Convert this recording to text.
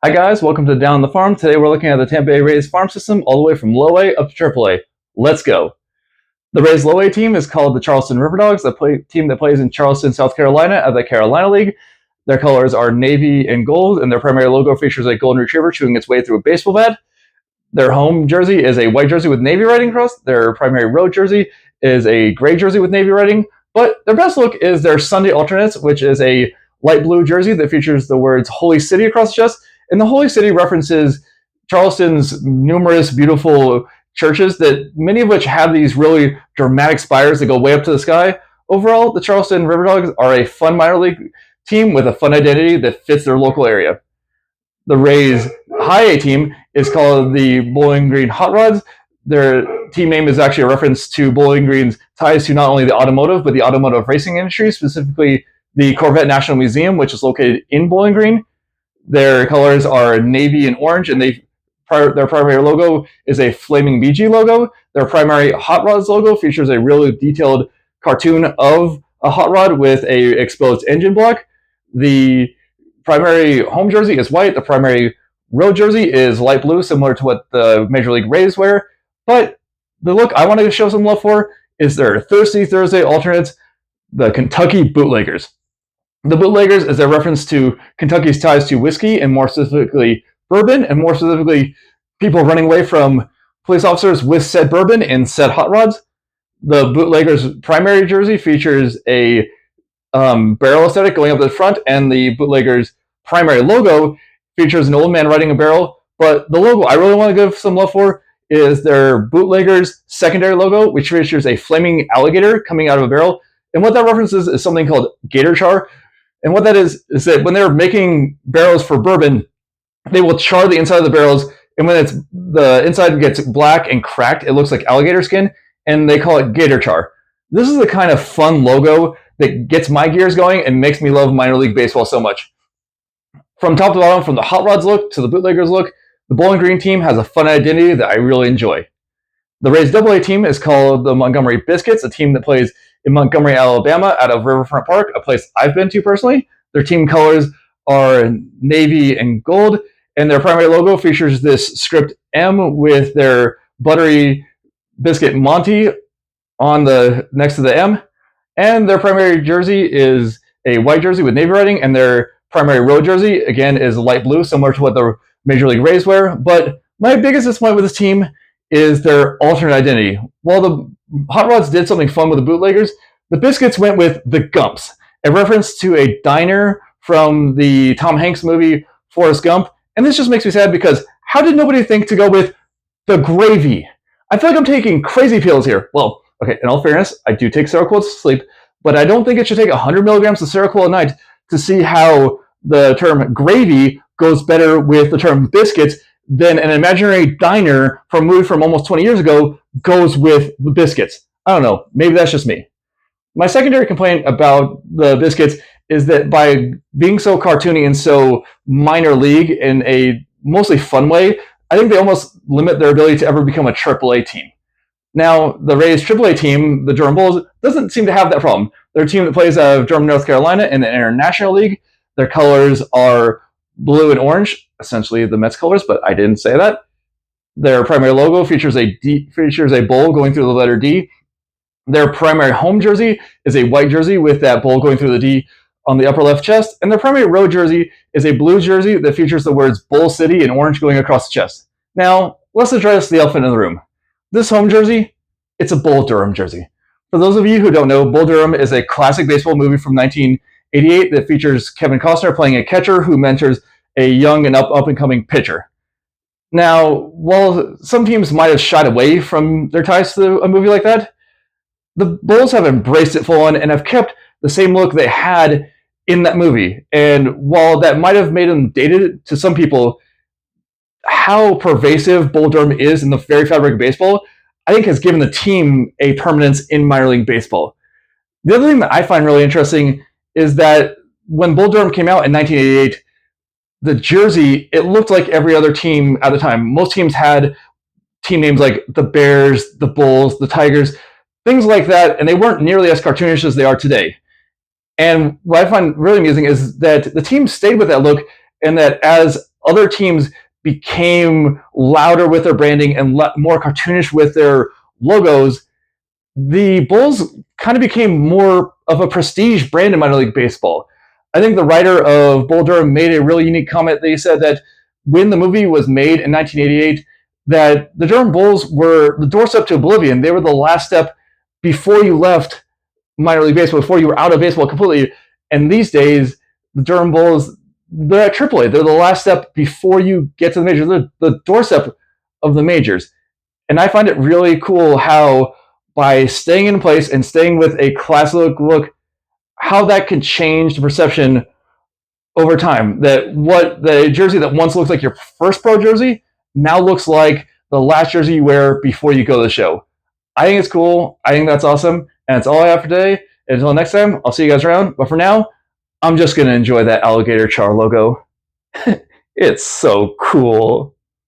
Hi guys, welcome to Down the Farm. Today we're looking at the Tampa Bay Rays farm system all the way from low A up to triple A. Let's go. The Rays low A team is called the Charleston River Dogs, the team that plays in Charleston, South Carolina at the Carolina League. Their colors are navy and gold, and their primary logo features a golden retriever chewing its way through a baseball bat. Their home jersey is a white jersey with navy writing across. Their primary road jersey is a gray jersey with navy writing. But their best look is their Sunday alternates, which is a light blue jersey that features the words Holy City across the chest. And the Holy City references Charleston's numerous beautiful churches, that many of which have these really dramatic spires that go way up to the sky. Overall, the Charleston River Dogs are a fun minor league team with a fun identity that fits their local area. The Rays high A team is called the Bowling Green Hot Rods. Their team name is actually a reference to Bowling Green's ties to not only the automotive, but the automotive racing industry, specifically the Corvette National Museum, which is located in Bowling Green. Their colors are navy and orange, and their primary logo is a flaming BG logo. Their primary Hot Rods logo features a really detailed cartoon of a hot rod with a exposed engine block. The primary home jersey is white. The primary road jersey is light blue, similar to what the Major League Rays wear. But the look I want to show some love for is their Thirsty Thursday alternates, the Kentucky Bootleggers. The Bootleggers is a reference to Kentucky's ties to whiskey, and more specifically bourbon, and more specifically people running away from police officers with said bourbon and said hot rods. The Bootleggers' primary jersey features a barrel aesthetic going up to the front, and the Bootleggers' primary logo features an old man riding a barrel. But the logo I really want to give some love for is their Bootleggers' secondary logo, which features a flaming alligator coming out of a barrel. And what that references is something called gator char. And what that is that when they're making barrels for bourbon, they will char the inside of the barrels, and when the inside gets black and cracked, it looks like alligator skin, and they call it gator char. This is the kind of fun logo that gets my gears going and makes me love minor league baseball so much. From top to bottom, from the Hot Rods look to the Bootleggers look, the Bowling Green team has a fun identity that I really enjoy. The Rays AA team is called the Montgomery Biscuits, a team that plays in Montgomery, Alabama, out of Riverfront Park, a place I've been to personally. Their team colors are navy and gold, and their primary logo features this script M with their buttery biscuit Monty on the next to the M. And their primary jersey is a white jersey with navy writing, and their primary road jersey, again, is light blue, similar to what the Major League Rays wear. But my biggest disappointment with this team is their alternate identity. While the Hot Rods did something fun with the Bootleggers, the Biscuits went with the Gumps, a reference to a diner from the Tom Hanks movie Forrest Gump. And this just makes me sad because how did nobody think to go with the Gravy? I feel like I'm taking crazy pills here. Well, okay, in all fairness, I do take Seroquel to sleep, but I don't think it should take 100 milligrams of Seroquel a night to see how the term gravy goes better with the term biscuits than an imaginary diner from a movie from almost 20 years ago goes with the Biscuits. I don't know. Maybe that's just me. My secondary complaint about the Biscuits is that by being so cartoony and so minor league in a mostly fun way, I think they almost limit their ability to ever become a AAA team. Now, the Rays AAA team, the Durham Bulls, doesn't seem to have that problem. They're a team that plays out of Durham, North Carolina in the International League. Their colors are blue and orange, essentially the Mets colors, but I didn't say that. Their primary logo features a bowl going through the letter D. Their primary home jersey is a white jersey with that bowl going through the D on the upper left chest. And their primary road jersey is a blue jersey that features the words Bull City in orange going across the chest. Now, let's address the elephant in the room. This home jersey, it's a Bull Durham jersey. For those of you who don't know, Bull Durham is a classic baseball movie from 1988 that features Kevin Costner playing a catcher who mentors a young and up-and-coming pitcher. Now, while some teams might have shied away from their ties to a movie like that, the Bulls have embraced it full on and have kept the same look they had in that movie. And while that might have made them dated to some people, how pervasive Bull Durham is in the very fabric of baseball, I think has given the team a permanence in minor league baseball. The other thing that I find really interesting is that when Bull Durham came out in 1988, the jersey, it looked like every other team at the time. Most teams had team names like the Bears, the Bulls, the Tigers, things like that, and they weren't nearly as cartoonish as they are today. And what I find really amusing is that the team stayed with that look, and that as other teams became louder with their branding and more cartoonish with their logos, the Bulls kind of became more of a prestige brand in minor league baseball. I think the writer of Bull Durham made a really unique comment. They said that when the movie was made in 1988, that the Durham Bulls were the doorstep to oblivion. They were the last step before you left minor league baseball, before you were out of baseball completely. And these days, the Durham Bulls, they're at AAA. They're the last step before you get to the majors. They're the doorstep of the majors. And I find it really cool how by staying in place and staying with a classic look, how that can change the perception over time. That what the jersey that once looked like your first pro jersey now looks like the last jersey you wear before you go to the show. I think it's cool. I think that's awesome. And that's all I have for today. Until next time, I'll see you guys around. But for now, I'm just going to enjoy that alligator char logo. It's so cool.